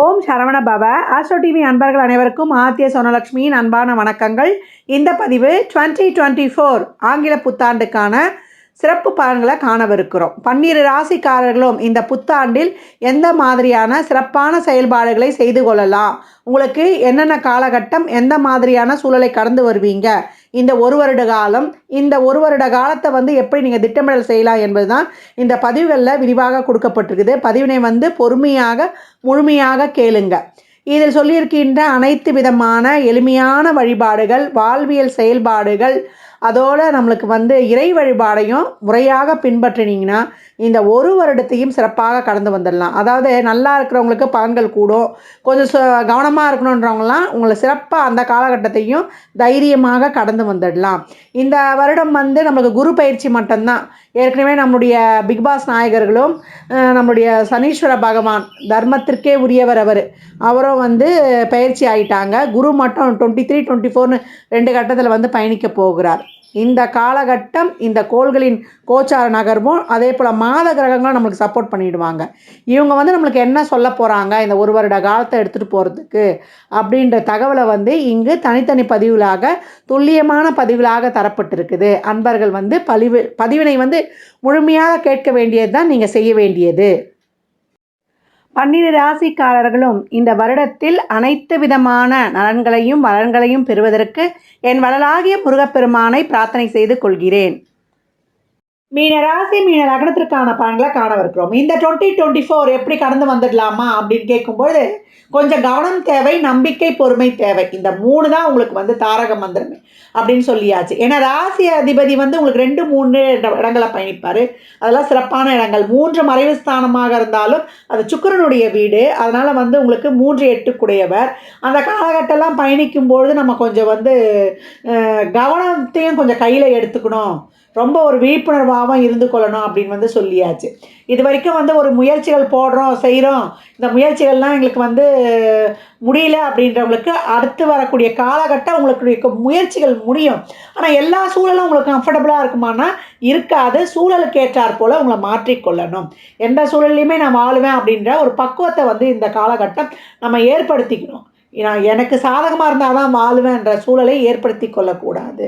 ஓம் சரவண பவ. Astro TV அன்பர்கள் அனைவருக்கும் ஆத்திய சொனலட்சுமியின் அன்பான வணக்கங்கள். இந்த பதிவு 2024 ஆங்கில புத்தாண்டுக்கான சிறப்பு பலன்களை காணவிருக்கிறோம். 12 ராசிக்காரர்களும் இந்த புத்தாண்டில் எந்த மாதிரியான சிறப்பான செயல்பாடுகளை செய்து கொள்ளலாம், உங்களுக்கு என்னென்ன காலகட்டம், எந்த மாதிரியான சூழலை கடந்து வருவீங்க, இந்த ஒரு வருட காலம், இந்த ஒரு வருட காலத்தை எப்படி நீங்கள் திட்டமிடல் செய்யலாம் என்பது தான் இந்த பதிவுகளில் விரிவாக கொடுக்கப்பட்டிருக்குது. பதிவினை பொறுமையாக முழுமையாக கேளுங்க. இதில் சொல்லியிருக்கின்ற அனைத்து விதமான எளிமையான வழிபாடுகள், வாழ்வியல் செயல்பாடுகள், அதோடு நம்மளுக்கு இறை வழிபாடையும் முறையாக பின்பற்றினீங்கன்னா இந்த ஒரு வருடத்தையும் சிறப்பாக கடந்து வந்துடலாம். அதாவது நல்லா இருக்கிறவங்களுக்கு பலன்கள் கூடும், கொஞ்சம் கவனமாக இருக்கணுன்றவங்களாம் உங்களை சிறப்பாக அந்த காலகட்டத்தையும் தைரியமாக கடந்து வந்துடலாம். இந்த வருடம் நம்மளுக்கு குரு பயிற்சி மட்டும்தான். ஏற்கனவே நம்முடைய பிக்பாஸ் நாயகர்களும் நம்முடைய சனீஸ்வர பகவான் தர்மத்திற்கே உரியவர் அவரும் பயிற்சி ஆகிட்டாங்க. குரு மட்டும் 23, 24 2 கட்டத்தில் பயணிக்க போகிறார். இந்த காலகட்டம் இந்த கோள்களின் கோச்சார நகர்வும் அதே போல் மாத கிரகங்களும் நம்மளுக்கு சப்போர்ட் பண்ணிவிடுவாங்க. இவங்க நம்மளுக்கு என்ன சொல்ல போகிறாங்க இந்த ஒரு வருட காலத்தை எடுத்துகிட்டு போகிறதுக்கு அப்படின்ற தகவலை இங்கு தனித்தனி பதிவுகளாக துல்லியமான பதிவுகளாக தரப்பட்டிருக்குது. அன்பர்கள் பதிவினை முழுமையாக கேட்க வேண்டியது தான் நீங்கள் செய்ய வேண்டியது. 12 ராசிக்காரர்களும் இந்த வருடத்தில் அனைத்து விதமான நலன்களையும் வளன்களையும் பெறுவதற்கு என் வளலாகிய முருகப்பெருமானை பிரார்த்தனை செய்து கொள்கிறேன். மீன ராசி மீன லக்னத்திற்கான பலன்களை காணவிருக்கிறோம். இந்த 2024 எப்படி கடந்து வந்துடலாமா அப்படின்னு கேட்கும்போது கொஞ்சம் கவனம் தேவை, நம்பிக்கை, பொறுமை தேவை. இந்த 3 தான் உங்களுக்கு தாரக மந்திரமே அப்படின்னு சொல்லியாச்சு. ஏன்னா ராசி அதிபதி உங்களுக்கு 2, 3 இடங்களை பயணிப்பார். அதெல்லாம் சிறப்பான இடங்கள். 3 மறைவு ஸ்தானமாக இருந்தாலும் அது சுக்கிரனுடைய வீடு. அதனால் உங்களுக்கு 3, 8 கூடையவர். அந்த காலகட்டம்லாம் பயணிக்கும்பொழுது நம்ம கொஞ்சம் கவனத்தையும் கொஞ்சம் கையில் எடுத்துக்கணும், ரொம்ப ஒரு விழிப்புணர்வாகவும் இருந்து கொள்ளணும் அப்படின்னு சொல்லியாச்சு. இது வரைக்கும் ஒரு முயற்சிகள் போடுறோம், செய்கிறோம், இந்த முயற்சிகள்லாம் எங்களுக்கு முடியல அப்படின்றவங்களுக்கு அடுத்து வரக்கூடிய காலகட்டம் உங்களுக்கு முயற்சிகள் முடியும். ஆனால் எல்லா சூழலும் உங்களுக்கு கம்ஃபர்டபுளாக இருக்குமானா இருக்காது. சூழலுக்கு ஏற்றாற் போல் உங்களை மாற்றிக்கொள்ளணும். எந்த சூழல்லையுமே நான் வாழுவேன் அப்படின்ற ஒரு பக்குவத்தை இந்த காலகட்டம் நம்ம ஏற்படுத்திக்கணும். நான் எனக்கு சாதகமாக இருந்தால் தான் வாழுவேன்ற சூழலை ஏற்படுத்தி கொள்ளக்கூடாது.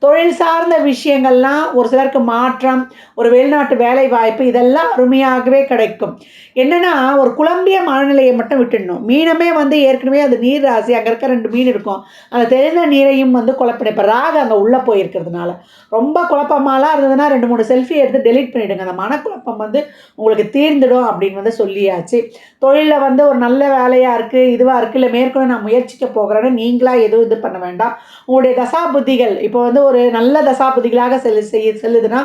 தொழில் சார்ந்த விஷயங்கள்லாம் ஒரு சிலருக்கு மாற்றம், ஒரு வெளிநாட்டு வேலை வாய்ப்பு, இதெல்லாம் அருமையாகவே கிடைக்கும். என்னென்னா ஒரு குழம்பிய மனநிலையை மட்டும் விட்டுடணும். மீனமே ஏற்கனவே அது நீர் ராசி, அங்கே இருக்க 2 மீன் இருக்கும். அந்த தெரிந்த நீரையும் குழப்பிடும். இப்போ ராகு அங்கே உள்ளே போயிருக்கிறதுனால ரொம்ப குழப்பமாலாம் இருந்ததுன்னா 2, 3 செல்ஃபி எடுத்து டெலீட் பண்ணிவிடுங்க. அந்த மனக்குழப்பம் உங்களுக்கு தீர்ந்துடும் அப்படின்னு சொல்லியாச்சு. தொழிலில் ஒரு நல்ல வேலையாக இருக்குது, இதுவாக இருக்குது, இல்லை மேற்கொண்டு நான் முயற்சிக்க போகிறேன்னு நீங்களாக எதுவும் இது பண்ண வேண்டாம். உங்களுடைய தசாபுத்திகள் இப்போ ஒரு நல்ல தசாபுத்திகளாக செல்லுதுன்னா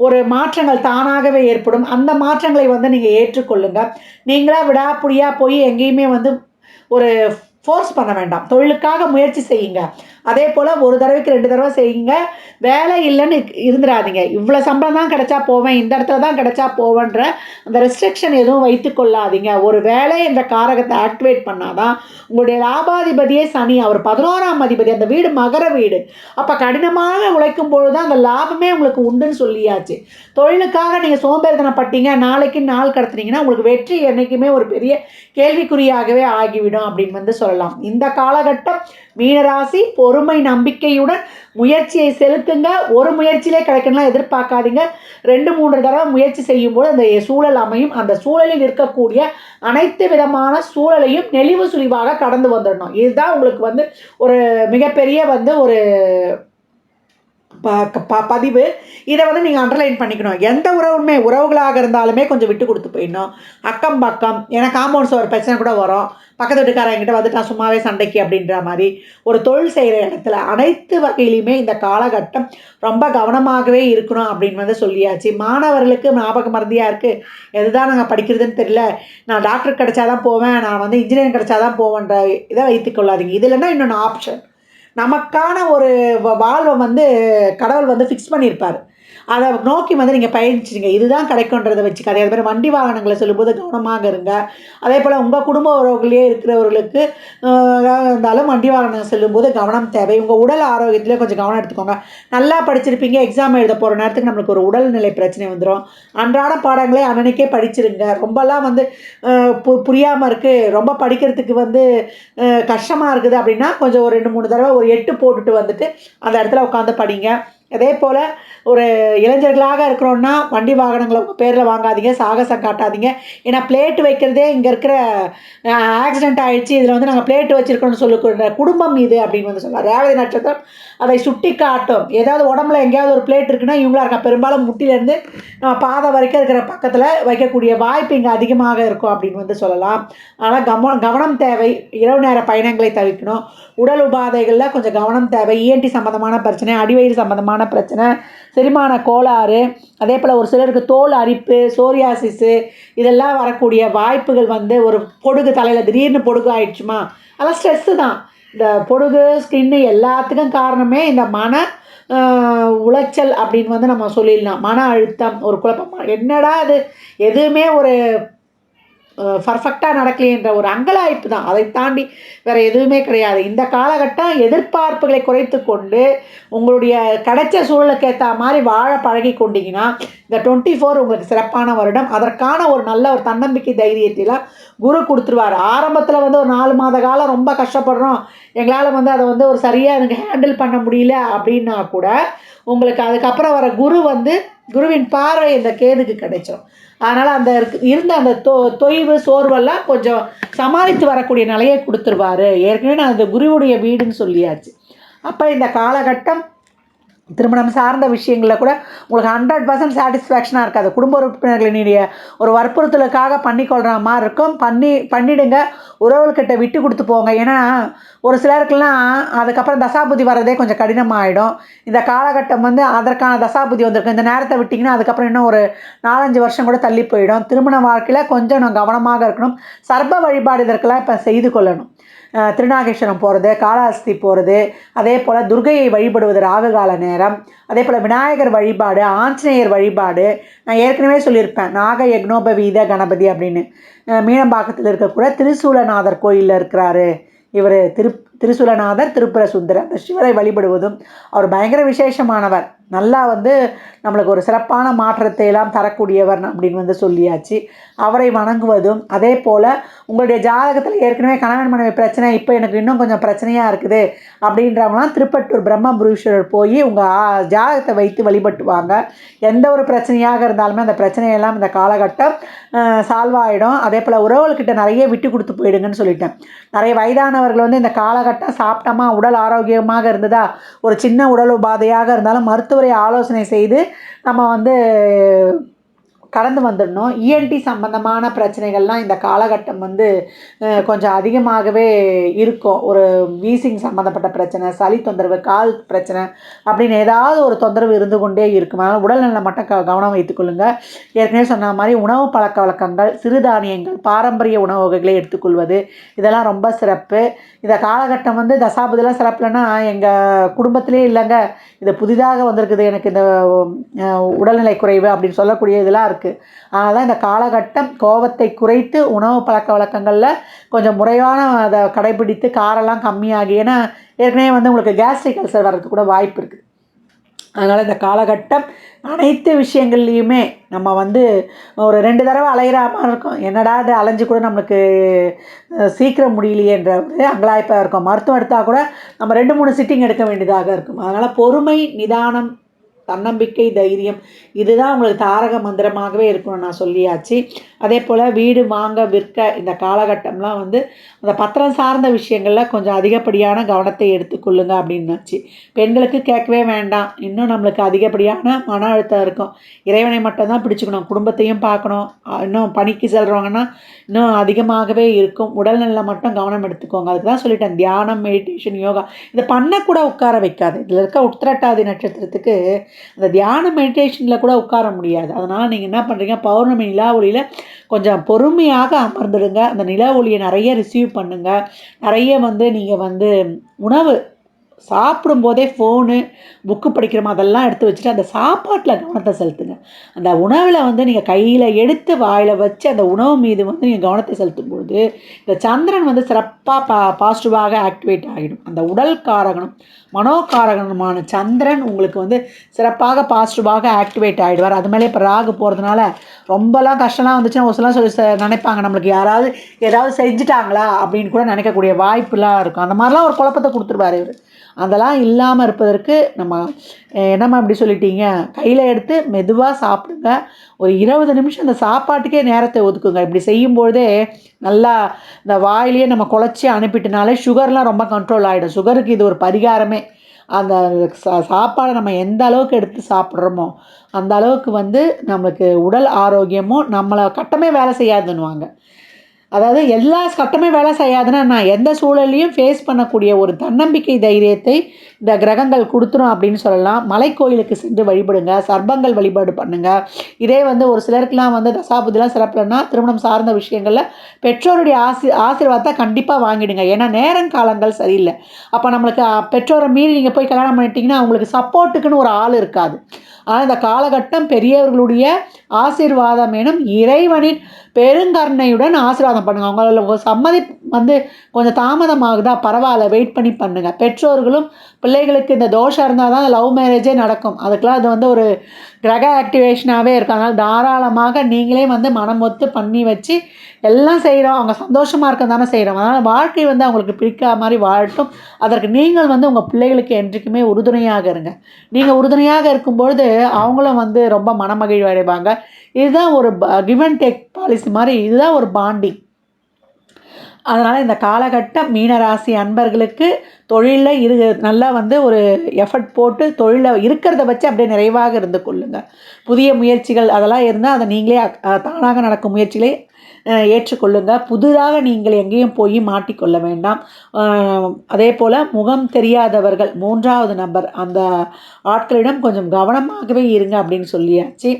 ஒரு மாற்றங்கள் தானாகவே ஏற்படும். அந்த மாற்றங்களை நீங்கள் ஏற்றுக்கொள்ளுங்கள். நீங்களாக விடாப்புடியாக போய் எங்கேயுமே ஒரு ஃபோர்ஸ் பண்ண வேண்டாம். தொழிலுக்காக முயற்சி செய்யுங்க. அதே போல் ஒரு தடவைக்கு 2 தடவை செய்யுங்க. வேலை இல்லைன்னு இருந்துடாதீங்க. இவ்வளோ சம்பளம் தான் கிடைச்சா போவேன், இந்த இடத்துல தான் கிடைச்சா போவேன்ற அந்த ரெஸ்ட்ரிக்ஷன் எதுவும் வைத்து கொள்ளாதீங்க. ஒரு வேலை என்ற காரகத்தை ஆக்டிவேட் பண்ணாதான் உங்களுடைய லாபாதிபதியே சனி, அவர் 11ஆம் அதிபதி, அந்த வீடு மகர வீடு. அப்போ கடினமாக உழைக்கும் பொழுது தான் அந்த லாபமே உங்களுக்கு உண்டுன்னு சொல்லியாச்சு. தொழிலுக்காக நீங்கள் சோம்பேறித்தனப்பட்டீங்க, நாளைக்கு நாள் கடத்துனீங்கன்னா உங்களுக்கு வெற்றி என்றைக்குமே ஒரு பெரிய கேள்விக்குறியாகவே ஆகிவிடும் அப்படின்னு சொல்லலாம். இந்த காலகட்டம் மீனராசி பொறுமை நம்பிக்கையுடன் முயற்சியை செலுத்துங்க. ஒரு முயற்சியிலே கிடைக்கணும்லாம் எதிர்பார்க்காதீங்க. 2, 3 தடவை முயற்சி செய்யும்போது அந்த சூழல் அமையும். அந்த சூழலில் இருக்கக்கூடிய அனைத்து விதமான சூழலையும் நெளிவு சுழிவாக கடந்து வந்துடணும். இதுதான் உங்களுக்கு ஒரு மிகப்பெரிய ஒரு பதிவு. இதை நீங்கள் அண்டர்லைன் பண்ணிக்கணும். எந்த உறவுகளாக இருந்தாலுமே கொஞ்சம் விட்டு கொடுத்து போயிடணும். அக்கம் பக்கம், ஏன்னா காம்பவுண்ட்ஸ் ஒரு பிரச்சனை கூட வரும். பக்கத்து வீட்டுக்காரங்கிட்ட வந்துட்டான் சும்மாவே சண்டைக்கு அப்படின்ற மாதிரி. ஒரு தொழில் செய்கிற இடத்துல அனைத்து வகையிலுமே இந்த காலகட்டம் ரொம்ப கவனமாகவே இருக்கணும் அப்படின்னு சொல்லியாச்சு. மாணவர்களுக்கு ஞாபக மறதியாக இருக்குது, எதுதான் நாங்கள் படிக்கிறதுன்னு தெரியல, நான் டாக்டர் கிடைச்சாதான் போவேன், நான் இன்ஜினியரிங் கிடைச்சாதான் போவேன்ற இதை வைத்துக்கொள்ளாதீங்க. இதில்னா இன்னொன்று ஆப்ஷன், நமக்கான ஒரு வாழ்வை கடவுள் ஃபிக்ஸ் பண்ணியிருப்பார். அதை நோக்கி வந்து நீங்கள் பயணிச்சிடுங்க. இதுதான் கிடைக்குன்றதை வச்சுக்காதே. அதே மாதிரி வண்டி வாகனங்களை செல்லும்போது கவனமாக இருங்க. அதே போல் உங்கள் குடும்ப உறவுகளே இருக்கிறவர்களுக்கு இருந்தாலும் வண்டி வாகனம் செல்லும்போது கவனம் தேவை. உங்கள் உடல் ஆரோக்கியத்திலே கொஞ்சம் கவனம் எடுத்துக்கோங்க. நல்லா படிச்சிருப்பீங்க, எக்ஸாம் எழுத போகிற நேரத்துக்கு நம்மளுக்கு ஒரு உடல்நிலை பிரச்சனை வந்துடும். அன்றாட பாடங்களே அன்னன்னைக்கே படிச்சிருங்க. ரொம்பலாம் வந்து புரியாமல் இருக்குது, ரொம்ப படிக்கிறதுக்கு வந்து கஷ்டமாக இருக்குது அப்படின்னா கொஞ்சம் ஒரு 2-3 தடவை ஒரு 8 போட்டுட்டு வந்துட்டு அந்த இடத்துல உட்காந்து படிங்க. அதே போல் ஒரு இளைஞர்களாக இருக்கிறோன்னா வண்டி வாகனங்களை உங்கள் பேரில் வாங்காதீங்க, சாகசம் காட்டாதீங்க. ஏன்னா பிளேட்டு வைக்கிறதே இங்கே இருக்கிற ஆக்சிடென்ட் ஆகிடுச்சு, இதில் வந்து நாங்கள் பிளேட்டு வச்சுருக்கோன்னு சொல்லிக்கிற குடும்பம் இது அப்படின்னு வந்து சொல்லலாம். ரேவதி நட்சத்திரம் அதை சுட்டி காட்டும். ஏதாவது உடம்புல எங்கேயாவது ஒரு பிளேட் இருக்குன்னா இவங்களா இருக்கா, பெரும்பாலும் முட்டிலேருந்து பாதை வரைக்கும் இருக்கிற பக்கத்தில் வைக்கக்கூடிய வாய்ப்பு இங்கே அதிகமாக இருக்கும் அப்படின்னு வந்து சொல்லலாம். ஆனால் கவனம் தேவை. இரவு நேர பயணங்களை தவிர்க்கணும். உடல் உபாதைகளில் கொஞ்சம் கவனம் தேவை. இஎன்டி சம்மந்தமான பிரச்சனை, அடிவயிறு சம்மந்தமான பிரச்சனை, செரிமான கோளாறு, அதே போல் ஒரு சிலருக்கு தோல் அரிப்பு, சோரியாசிஸு இதெல்லாம் வரக்கூடிய வாய்ப்புகள் வந்து ஒரு பொடுகு தலையில் திடீர்னு பொடுகு ஆயிடுச்சுமா, அதெல்லாம் ஸ்ட்ரெஸ்ஸு தான். இந்த பொடுகு ஸ்கின்னு எல்லாத்துக்கும் காரணமே இந்த மன உளைச்சல் அப்படின்னு வந்து நம்ம சொல்லிடலாம். மன அழுத்தம், ஒரு குழப்பமாக என்னடா அது எதுவுமே ஒரு பர்ஃபெக்டாக நடக்கலைன்ற ஒரு அங்கலாய்ப்பு தான். அதை தாண்டி வேறு எதுவுமே கிடையாது. இந்த காலகட்டம் எதிர்பார்ப்புகளை குறைத்து கொண்டு உங்களுடைய கிடைச்ச சூழலுக்கு ஏற்ற மாதிரி வாழ பழகி கொண்டீங்கன்னா இந்த 24 உங்களுக்கு சிறப்பான வருடம். அதற்கான ஒரு நல்ல ஒரு தன்னம்பிக்கை தைரியத்தைலாம் குரு கொடுத்துருவார். ஆரம்பத்தில் வந்து ஒரு 4 மாத காலம் ரொம்ப கஷ்டப்படுறோம், எங்களால் வந்து அதை வந்து ஒரு சரியாக எனக்கு ஹேண்டில் பண்ண முடியல அப்படின்னா கூட உங்களுக்கு அதுக்கப்புறம் வர குரு வந்து குருவின் பார்வை இந்த கேதுக்கு கிடைச்சிடும். அதனால் அந்த இருந்த அந்த தொய்வு சோர்வெல்லாம் கொஞ்சம் சமாளித்து வரக்கூடிய நிலையை கொடுத்துருவார். ஏற்கனவே நான் அந்த குருவுடைய வீடுன்னு சொல்லியாச்சு. அப்போ இந்த காலகட்டம் திருமணம் சார்ந்த விஷயங்களில் கூட உங்களுக்கு 100% சாட்டிஸ்ஃபேக்ஷனாக இருக்காது. குடும்ப உறுப்பினர்களினுடைய ஒரு வற்புறுத்தலுக்காக பண்ணிக்கொள்கிற மாதிரி இருக்கும். பண்ணிவிடுங்க, உறவுகிட்ட விட்டு கொடுத்து போங்க. ஏன்னா ஒரு சிலருக்கெல்லாம் அதுக்கப்புறம் தசாபுதி வர்றதே கொஞ்சம் கடினமாகிடும். இந்த காலகட்டம் வந்து அதற்கான தசாபுதி வந்திருக்கும். இந்த நேரத்தை விட்டிங்கன்னா அதுக்கப்புறம் இன்னும் ஒரு 4-5 வருஷம் கூட தள்ளி போயிடும். திருமண வாழ்க்கையில் கொஞ்சம் நான் கவனமாக இருக்கணும். சர்ப்ப வழிபாடு இதற்கெல்லாம் இப்போ செய்து கொள்ளணும். திருநாகேஸ்வரம் போகிறது, காளஹஸ்தி போகிறது, அதே போல் துர்கையை வழிபடுவது ராகுகால நேரம், அதே போல் விநாயகர் வழிபாடு, ஆஞ்சநேயர் வழிபாடு. நான் ஏற்கனவே சொல்லியிருப்பேன் நாக யக்னோபவீத கணபதி அப்படின்னு. மீனம்பாக்கத்தில் இருக்கக்கூட திரிசூலநாதர் கோயிலில் இருக்கிறாரு இவர். திரிசூலநாதர், திரிபுர சுந்தரர். அந்த சிவரை வழிபடுவதும் அவர் பயங்கர விசேஷமானவர். நல்லா வந்து நம்மளுக்கு ஒரு சிறப்பான மாற்றத்தை எல்லாம் தரக்கூடியவர் அப்படின்னு வந்து சொல்லியாச்சு. அவரை வணங்குவதும், அதே போல் உங்களுடைய ஜாதகத்தில் ஏற்கனவே கணவன் மனைவி பிரச்சனை, இப்போ எனக்கு இன்னும் கொஞ்சம் பிரச்சனையாக இருக்குது அப்படின்றவங்களாம் திருப்பட்டூர் பிரம்மபுரீஸ்வரர் போய் உங்கள் ஜாதகத்தை வைத்து வழிபட்டுவாங்க. எந்த ஒரு பிரச்சனையாக இருந்தாலுமே அந்த பிரச்சனையெல்லாம் இந்த காலகட்டம் சால்வ் ஆகிடும். அதே போல் உறவுகள்கிட்ட நிறைய விட்டு கொடுத்து போயிடுங்கன்னு சொல்லிட்டேன். நிறைய வயதானவர்கள் வந்து இந்த காலகட்டம் சாப்பிட்டோமா, உடல் ஆரோக்கியமாக இருந்ததா, ஒரு சின்ன உடல் உபாதையாக இருந்தாலும் மருத்துவரை ஆலோசனை செய்து நம்ம வந்து கடந்து வந்துடணும். இஎன்டி சம்பந்தமான பிரச்சனைகள்லாம் இந்த காலகட்டம் வந்து கொஞ்சம் அதிகமாகவே இருக்கும். ஒரு வீசிங் சம்மந்தப்பட்ட பிரச்சனை, சளி தொந்தரவு, கால் பிரச்சனை அப்படின்னு ஏதாவது ஒரு தொந்தரவு இருந்து கொண்டே இருக்கும். அதனால் உடல்நலம் மட்டும் கவனம் வைத்துக்கொள்ளுங்கள். ஏற்கனவே சொன்ன மாதிரி உணவு பழக்க வழக்கங்கள், சிறுதானியங்கள், பாரம்பரிய உணவு வகைகளை எடுத்துக்கொள்வது இதெல்லாம் ரொம்ப சிறப்பு. இந்த காலகட்டம் வந்து தசாபதிலாம் சிறப்புலன்னா எங்கள் குடும்பத்திலே இல்லைங்க, இது புதிதாக வந்திருக்குது எனக்கு இந்த உடல்நிலை குறைவு அப்படின்னு சொல்லக்கூடிய இதெல்லாம் இருக்குது. அதனால் தான் இந்த காலகட்டம் கோபத்தை குறைத்து உணவு பழக்க வழக்கங்களில் கொஞ்சம் முறையான அதை கடைபிடித்து காரெல்லாம் கம்மியாகி, ஏன்னா ஏற்கனவே வந்து உங்களுக்கு கேஸ்ட்ரிக் அல்சர் வர்றதுக்கு கூட வாய்ப்பு இருக்குது. அதனால் இந்த காலகட்டம் அனைத்து விஷயங்கள்லையுமே நம்ம வந்து ஒரு 2 தடவை அலைகிற மாதிரி இருக்கும். என்னடா அது அலைஞ்சு கூட நம்மளுக்கு சீக்கிரம் முடியலையேன்ற ஒரு அங்கலாய்ப்பாக இருக்கும். மருத்துவம் எடுத்தால் கூட நம்ம 2-3 சிட்டிங் எடுக்க வேண்டியதாக இருக்கும். அதனால் பொறுமை, நிதானம், தன்னம்பிக்கை, தைரியம் இதுதான் உங்களுக்கு தாரக மந்திரமாகவே இருக்கணும்னு நான் சொல்லியாச்சு. அதே போல் வீடு வாங்க விற்க இந்த காலகட்டம்லாம் வந்து அந்த பத்திரம் சார்ந்த விஷயங்களில் கொஞ்சம் அதிகப்படியான கவனத்தை எடுத்துக்கொள்ளுங்க அப்படின்னாச்சு. பெண்களுக்கு கேட்கவே வேண்டாம். இன்னும் நம்மளுக்கு அதிகப்படியான மன அழுத்தம் இருக்கும். இறைவனை மட்டும்தான் பிடிச்சிக்கணும், குடும்பத்தையும் பார்க்கணும். இன்னும் பணிக்கு செல்கிறவங்கன்னா இன்னும் அதிகமாகவே இருக்கும். உடல்நலம் மட்டும் கவனம் எடுத்துக்கோங்க. அதுக்கு தான் சொல்லிட்டேன், தியானம், மெடிடேஷன், யோகா இதை பண்ணக்கூட உட்கார வைக்காது. இதில் இருக்க உத்திரட்டாதி நட்சத்திரத்துக்கு அந்த தியான மெடிடேஷனில் கூட உட்கார முடியாது. அதனால் நீங்கள் என்ன பண்ணுறீங்க, பௌர்ணமி நிலா ஒளியில் கொஞ்சம் பொறுமையாக அமர்ந்துடுங்க. அந்த நிலா ஒளியை நிறைய ரிசீவ் பண்ணுங்கள். நிறைய வந்து நீங்கள் வந்து உணவு சாப்பிடும்போதே ஃபோனு, புக்கு படிக்கிறோமா அதெல்லாம் எடுத்து வச்சுட்டு அந்த சாப்பாட்டில் கவனத்தை செலுத்துங்க. அந்த உணவில் வந்து நீங்கள் கையில் எடுத்து வாயில் வச்சு அந்த உணவு மீது வந்து நீங்கள் கவனத்தை செலுத்தும்போது இந்த சந்திரன் வந்து சிறப்பாக பாசிட்டிவாக ஆக்டிவேட் ஆகிடும். அந்த உடல் காரகனும் மனோகாரகனுமான சந்திரன் உங்களுக்கு வந்து சிறப்பாக பாசிட்டிவாக ஆக்டிவேட் ஆகிடுவார். அது மேலே இப்போ ராகு போகிறதுனால ரொம்பலாம் கஷ்டம்லாம் வந்துச்சுன்னா ஒரு சில நினைப்பாங்க நம்மளுக்கு யாராவது ஏதாவது செஞ்சுட்டாங்களா அப்படின்னு கூட நினைக்கக்கூடிய வாய்ப்புலாம் இருக்கும். அந்த மாதிரிலாம் ஒரு குழப்பத்தை கொடுத்துருவார் இவர். அதெல்லாம் இல்லாமல் இருப்பதற்கு நம்ம என்னம்மா இப்படி சொல்லிட்டீங்க, கையில் எடுத்து மெதுவாக சாப்பிடுங்க. ஒரு 20 நிமிஷம் அந்த சாப்பாட்டுக்கே நேரத்தை ஒதுக்குங்க. இப்படி செய்யும்போதே நல்லா இந்த வாயிலேயே நம்ம குழச்சி அனுப்பிட்டனாலே சுகர்லாம் ரொம்ப கண்ட்ரோல் ஆகிடும். சுகருக்கு இது ஒரு பரிகாரமே. அந்த சாப்பாடை நம்ம எந்த அளவுக்கு எடுத்து சாப்பிட்றோமோ அந்த அளவுக்கு வந்து நம்மளுக்கு உடல் ஆரோக்கியமும் நம்மளை கட்டமே வேலை செய்யாதுன்னுவாங்க. அதாவது எல்லா சட்டமே வேலை செய்யாதுன்னா நான் எந்த சூழலையும் ஃபேஸ் பண்ணக்கூடிய ஒரு தன்னம்பிக்கை தைரியத்தை இந்த கிரகங்கள் கொடுத்துரும் அப்படின்னு சொல்லலாம். மலைக்கோயிலுக்கு சென்று வழிபடுங்க, சர்ப்பங்கள் வழிபாடு பண்ணுங்கள். இதே வந்து ஒரு சிலருக்குலாம் வந்து தசாபுதிலாம் சிறப்புலன்னா திருமணம் சார்ந்த விஷயங்களில் பெற்றோருடைய ஆசீர்வாதத்தை கண்டிப்பாக வாங்கிடுங்க. ஏன்னா நேரங்காலங்கள் சரியில்லை. அப்போ நம்மளுக்கு பெற்றோரை மீறி நீங்கள் போய் கல்யாணம் பண்ணிட்டீங்கன்னா அவங்களுக்கு சப்போர்ட்டுக்குன்னு ஒரு ஆள் இருக்காது. ஆனால் இந்த காலகட்டம் பெரியவர்களுடைய ஆசீர்வாதம் எனும் இறைவனின் பெருங்கருணையுடன் ஆசீர்வாதம் பண்ணுங்கள். அவங்களோட சம்மதி வந்து கொஞ்சம் தாமதமாகுதா பரவாயில்ல, வெயிட் பண்ணி பண்ணுங்கள். பெற்றோர்களும் பிள்ளைகளுக்கு இந்த தோஷம் இருந்தால் தான் லவ் மேரேஜே நடக்கும். அதுக்கெலாம் அது வந்து ஒரு கிரக ஆக்டிவேஷனாகவே இருக்கும். அதனால் தாராளமாக நீங்களே வந்து மனம் ஒத்து பண்ணி வச்சு எல்லாம் செய்கிறோம், அவங்க சந்தோஷமாக இருக்க தானே செய்கிறோம். அதனால் வாழ்க்கை வந்து அவங்களுக்கு பிடிக்காத மாதிரி வாழட்டும். அதற்கு நீங்கள் வந்து உங்கள் பிள்ளைகளுக்கு என்றைக்குமே உறுதுணையாக இருங்க. நீங்கள் உறுதுணையாக இருக்கும்பொழுது அவங்களும் வந்து ரொம்ப மனமகிழ்வு அடைவாங்க. இதுதான் ஒரு கிவ் அண்ட் டேக் பாலிசி மாதிரி, இதுதான் ஒரு பாண்டிங். அதனால் இந்த காலகட்டம் மீனராசி அன்பர்களுக்கு தொழிலில் நல்லா வந்து ஒரு எஃபர்ட் போட்டு தொழிலில் இருக்கிறத வச்சு அப்படியே நிறைவாக இருந்து கொள்ளுங்கள். புதிய முயற்சிகள் அதெல்லாம் இருந்தால் அதை நீங்களே தானாக நடக்கும் முயற்சிகளை ஏற்றுக்கொள்ளுங்க. புதிதாக நீங்கள் எங்கேயும் போய் மாட்டிக்கொள்ள வேண்டாம். அதே போல் முகம் தெரியாதவர்கள் 3வது நபர் அந்த ஆட்களிடம் கொஞ்சம் கவனமாகவே இருங்க அப்படின்னு சொல்லியாச்சு.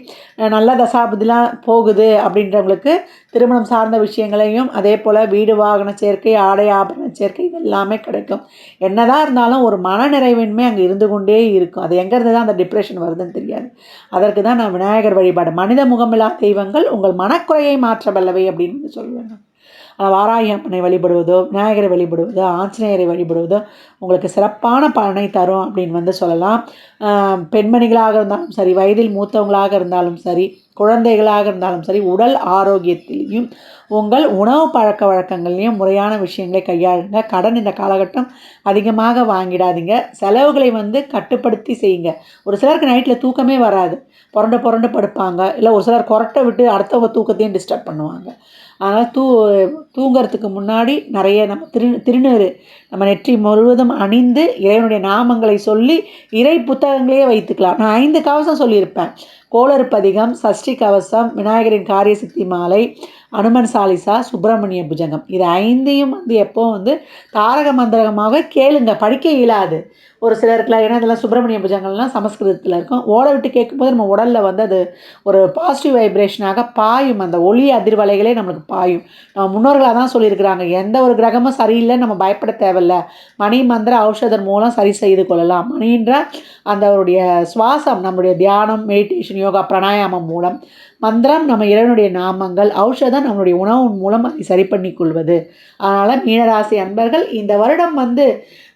நல்ல தசாபுதிலாம் போகுது அப்படின்றவங்களுக்கு திருமணம் சார்ந்த விஷயங்களையும் அதே போல் வீடு வாகன சேர்க்கை, ஆடை ஆபரண சேர்க்கை இது எல்லாமே கிடைக்கும். என்னதான் இருந்தாலும் ஒரு மனநிறைவின்மை அங்கே இருந்து கொண்டே இருக்கும். அது எங்கேருந்து தான் அந்த டிப்ரெஷன் வருதுன்னு தெரியாது. அதற்கு தான் நான் விநாயகர் வழிபாடு, மனித முகமில்லா தெய்வங்கள் உங்கள் மனக்குறையை மாற்ற வல்லவை அப்படின்னு சொல்லுவேன். வாராகி அம்மனை வழிபடுவதோ, விநாயகரை வழிபடுவதோ, ஆஞ்சநேயரை வழிபடுவதோ உங்களுக்கு சிறப்பான பலனை தரும் அப்படின்னு வந்து சொல்லலாம். பெண்மணிகளாக இருந்தாலும் சரி, வயதில் மூத்தவங்களாக இருந்தாலும் சரி, குழந்தைகளாக இருந்தாலும் சரி, உடல் ஆரோக்கியத்திலையும் உங்கள் உணவு பழக்க வழக்கங்கள்லையும் முறையான விஷயங்களை கையாளுங்க. கடன் இந்த காலகட்டம் அதிகமாக வாங்கிடாதீங்க. செலவுகளை வந்து கட்டுப்படுத்தி செய்யுங்க. ஒரு சிலருக்கு நைட்டில் தூக்கமே வராது, புரண்டு படுப்பாங்க. இல்லை ஒரு சிலர் கொரட்டை விட்டு அடுத்தவங்க தூக்கத்தையும் டிஸ்டர்ப் பண்ணுவாங்க. அதனால் தூங்கிறதுக்கு முன்னாடி நிறைய நம்ம திருநீறு நம்ம நெற்றி முழுவதும் அணிந்து இறைவனுடைய நாமங்களை சொல்லி இறை புத்தகங்களே வைத்துக்கலாம். நான் 5 கவசம் சொல்லியிருப்பேன். கோளறுப்பதிகம், சஷ்டி கவசம், விநாயகரின் காரிய சித்தி மாலை, அனுமன் சாலிசா, சுப்பிரமணிய புஜங்கம். இது 5ஐயும் வந்து எப்போவும் வந்து தாரக மந்திரமாக கேளுங்க. படிக்க இயலாது ஒரு சிலருக்குலாம். ஏன்னா இதெல்லாம் சுப்பிரமணிய புஜங்கள்லாம் சமஸ்கிருதத்தில் இருக்கும். ஓட விட்டு கேட்கும்போது நம்ம உடலில் வந்து அது ஒரு பாசிட்டிவ் வைப்ரேஷனாக பாயும். அந்த ஒளி அதிர்வலைகளே நம்மளுக்கு பாயும். நம்ம முன்னோர்களாக தான் சொல்லியிருக்கிறாங்க, எந்த ஒரு கிரகமும் சரியில்லை நம்ம பயப்பட தேவையில்ல, மணி மந்திர ஔஷதம் மூலம் சரி செய்து கொள்ளலாம். மணின்ற அந்த அவருடைய சுவாசம், நம்முடைய தியானம், மெடிடேஷன், யோகா, பிராணாயாமம் மூலம், மந்திரம் நம்ம இறைவனுடைய நாமங்கள், ஔஷதம் நம்மளுடைய உணவு மூலம் அதை சரி பண்ணி கொள்வது. அதனால் மீனராசி அன்பர்கள் இந்த வருடம் வந்து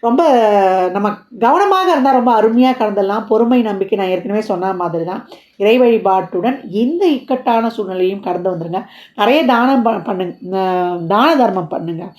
ரொம்ப நம்ம கவனமாக இருந்தால் ரொம்ப அருமையாக கடந்துடலாம். பொறுமை, நம்பிக்கை நான் ஏற்கனவே சொன்ன மாதிரி தான். இறை வழிபாட்டுடன் இந்த இக்கட்டான சூழ்நிலையும் கடந்து வந்துடுங்க. நிறைய தானம் பண்ணுங்க, தான தர்மம் பண்ணுங்கள்.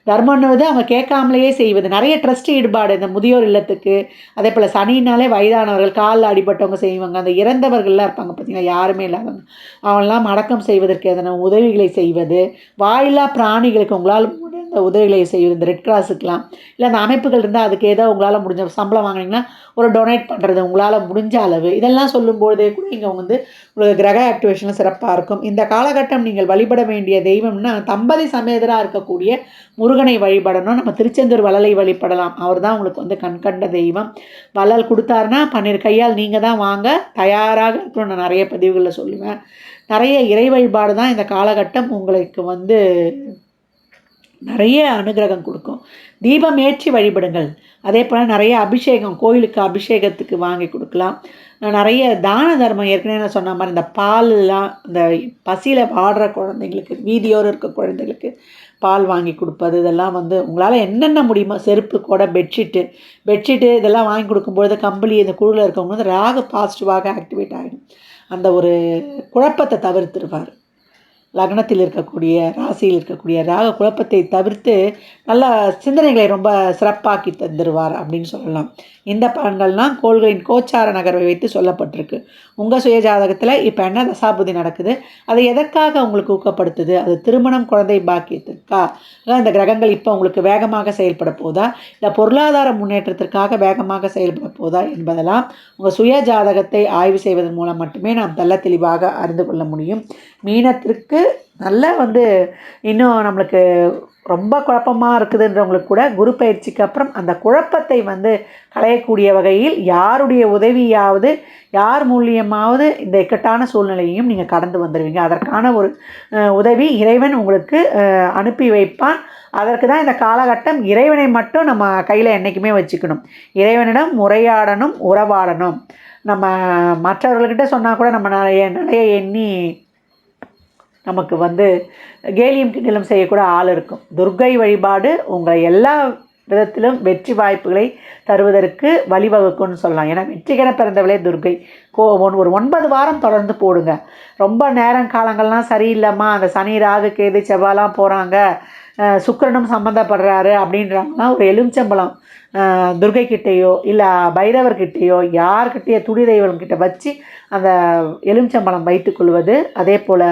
தர்மன்னுவது அவங்க கேட்காமலேயே செய்வது. நிறைய ட்ரஸ்ட் ஈடுபாடு இந்த முதியோர் இல்லத்துக்கு, அதே போல் சனினாலே வயதானவர்கள், காலில் அடிபட்டவங்க செய்வாங்க. அந்த இறந்தவர்கள்லாம் இருப்பாங்க பார்த்தீங்கன்னா, யாருமே இல்லாதவங்க, அவங்களாம் அடக்கம் செய்வதற்கு எதனா உதவிகளை செய்வது, வாயில்லா பிராணிகளுக்கு உங்களால் முடிந்த உதவிகளை செய்வது, இந்த ரெட் கிராஸுக்கெலாம் இல்லை அந்த அமைப்புகள் இருந்தால் அதுக்கு ஏதோ உங்களால் முடிஞ்ச சம்பளம் வாங்கினீங்கன்னா ஒரு டொனேட் பண்ணுறது உங்களால் முடிஞ்ச அளவு, இதெல்லாம் சொல்லும்போதே கூட இங்கே வந்து உங்களுக்கு கிரக ஆக்டிவேஷனில் சிறப்பாக இருக்கும். இந்த காலகட்டம் நீங்கள் வழிபட வேண்டிய தெய்வம்னா தம்பதி சமேதராக இருக்கக்கூடிய முருகனை வழிபடணும். நம்ம திருச்செந்தூர் வள்ளலை வழிபடலாம். அவர் தான் உங்களுக்கு வந்து கண்கண்ட தெய்வம். வள்ளல் கொடுத்தாருன்னா 12 கையால் நீங்கள் தான் வாங்க தயாராக இருக்கணும். நான் நிறைய பதிவுகளில் சொல்லுவேன். நிறைய இறை வழிபாடு தான் இந்த காலகட்டம் உங்களுக்கு வந்து நிறைய அனுகிரகம் கொடுக்கும். தீபம் ஏற்றி வழிபடுங்கள். அதே போல் நிறைய அபிஷேகம், கோயிலுக்கு அபிஷேகத்துக்கு வாங்கி கொடுக்கலாம். நிறைய தான தர்மம், ஏற்கனவே நான் சொன்ன மாதிரி இந்த பால்லாம் இந்த பசியில் வாடுற குழந்தைங்களுக்கு, வீதியோடு இருக்க குழந்தைங்களுக்கு பால் வாங்கி கொடுப்பது, இதெல்லாம் வந்து உங்களால் என்னென்ன முடியுமோ, செருப்பு கூட, பெட்ஷீட்டு இதெல்லாம் வாங்கி கொடுக்கும்பொழுது கம்பளி இந்த குழுவில் இருக்கவங்க வந்து ராகு பாசிட்டிவாக ஆக்டிவேட் ஆகிடும். அந்த ஒரு குழப்பத்தை தவிர்த்துருவார். லக்னத்தில் இருக்கக்கூடிய, ராசியில் இருக்கக்கூடிய ராகு குழப்பத்தை தவிர்த்து நல்ல சிந்தனைகளை ரொம்ப சிறப்பாக்கி தந்துடுவார் அப்படின்னு சொல்லலாம். இந்த பலன்கள்லாம் கோள்களின் கோச்சார நகர்வை வைத்து சொல்லப்பட்டிருக்கு. உங்கள் சுய ஜாதகத்தில் இப்போ என்ன தசாபுதி நடக்குது, அது எதற்காக உங்களுக்கு ஊக்கப்படுத்துது, அது திருமணம், குழந்தை பாக்கியத்திற்கா, இந்த கிரகங்கள் இப்போ உங்களுக்கு வேகமாக செயல்பட போதா, இல்லை பொருளாதார முன்னேற்றத்திற்காக வேகமாக செயல்பட போதா என்பதெல்லாம் உங்கள் சுய ஜாதகத்தை ஆய்வு செய்வதன் மூலம் மட்டுமே நாம் தெள்ள தெளிவாக அறிந்து கொள்ள முடியும். மீனத்திற்கு நல்ல வந்து இன்னும் நம்மளுக்கு ரொம்ப குழப்பமாக இருக்குதுன்றவங்களுக்கு கூட குரு பயிற்சிக்கு அப்புறம் அந்த குழப்பத்தை வந்து களையக்கூடிய வகையில் யாருடைய உதவியாவது, யார் மூலியமாவது இந்த இக்கட்டான சூழ்நிலையையும் நீங்கள் கடந்து வந்துடுவீங்க. அதற்கான ஒரு உதவி இறைவன் உங்களுக்கு அனுப்பி வைப்பான். அதற்கு தான் இந்த காலகட்டம். இறைவனை மட்டும் நம்ம கையில் என்றைக்குமே வச்சுக்கணும். இறைவனிடம் உரையாடணும், உறவாடணும். நம்ம மற்றவர்கள்கிட்ட சொன்னால் கூட நம்ம நிறைய எண்ணி நமக்கு வந்து கேலியும் கிண்டலும் செய்யக்கூட ஆள் இருக்கும். துர்க்கை வழிபாடு உங்களை எல்லா விதத்திலும் வெற்றி வாய்ப்புகளை தருவதற்கு வழிவகுக்கும்னு சொல்லலாம். ஏன்னா வெற்றிகர பிறந்தவளே துர்க்கை. ஒரு 9 வாரம் தொடர்ந்து போடுங்க. ரொம்ப காலங்கள்லாம் சரியில்லைம்மா, அந்த சனி, ராகு, கேது, செவ்வாய்லாம் போகிறாங்க, சுக்கிரனும் சம்மந்தப்படுறாரு அப்படின்றாங்கன்னா ஒரு எலுமிச்சம்பழம் துர்க்கை கிட்டேயோ இல்லை பைரவர்கிட்டேயோ யார்கிட்டயோ துடி தெய்வம்கிட்ட வச்சு அந்த எலுமிச்சம்பழம் வைத்துக்கொள்வது, அதே போல்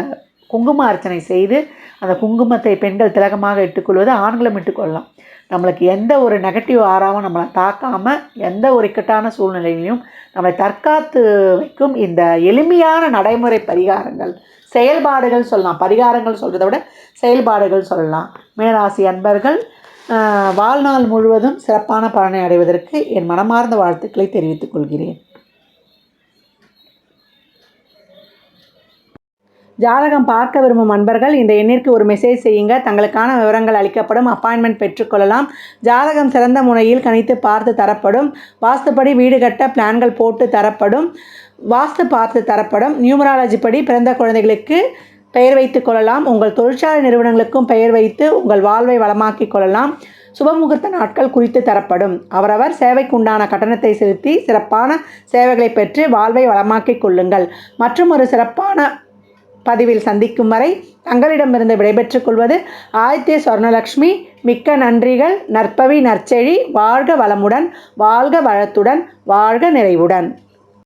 குங்கும அர்ச்சனை செய்து அந்த குங்குமத்தை பெண்கள் திலகமாக இட்டுக்கொள்வது, ஆண்களும் இட்டுக்கொள்ளலாம். நம்மளுக்கு எந்த ஒரு நெகட்டிவ் ஆறாவும் நம்மளை தாக்காமல் எந்த ஒரு இக்கட்டான சூழ்நிலையிலையும் நம்மளை தற்காத்து வைக்கும் இந்த எளிமையான நடைமுறை பரிகாரங்கள், செயல்பாடுகள் சொல்லலாம். பரிகாரங்கள் சொல்கிறத விட செயல்பாடுகள் சொல்லலாம். மீனராசி அன்பர்கள் வாழ்நாள் முழுவதும் சிறப்பான பலனை அடைவதற்கு என் மனமார்ந்த வாழ்த்துக்களை தெரிவித்துக் கொள்கிறேன். ஜாதகம் பார்க்க விரும்பும் அன்பர்கள் இந்த எண்ணிற்கு ஒரு மெசேஜ் செய்யுங்க. தங்களுக்கான விவரங்கள் அளிக்கப்படும். அப்பாயின்மெண்ட் பெற்றுக்கொள்ளலாம். ஜாதகம் சிறந்த முறையில் கணித்து பார்த்து தரப்படும். வாஸ்துப்படி வீடு கட்ட பிளான்கள் போட்டு தரப்படும். வாஸ்து பார்த்து தரப்படும். நியூமராலஜி படி பிறந்த குழந்தைகளுக்கு பெயர் வைத்து கொள்ளலாம். உங்கள் தொழிற்சாலை நிறுவனங்களுக்கும் பெயர் வைத்து உங்கள் வாழ்வை வளமாக்கிக் கொள்ளலாம். சுபமுகூர்த்த நாட்கள் குறித்து தரப்படும். அவரவர் சேவைக்குண்டான கட்டணத்தை செலுத்தி சிறப்பான சேவைகளை பெற்று வாழ்வை வளமாக்கிக் கொள்ளுங்கள். மற்றும் ஒரு சிறப்பான பதிவில் சந்திக்கும் வரை தங்களிடமிருந்து விடைபெற்றுக் கொள்வது ஆதித்ய சொர்ணலக்ஷ்மி. மிக்க நன்றிகள். நற்பவி நற்செழி. வாழ்க வளமுடன், வாழ்க வளத்துடன், வாழ்க நிறைவுடன்.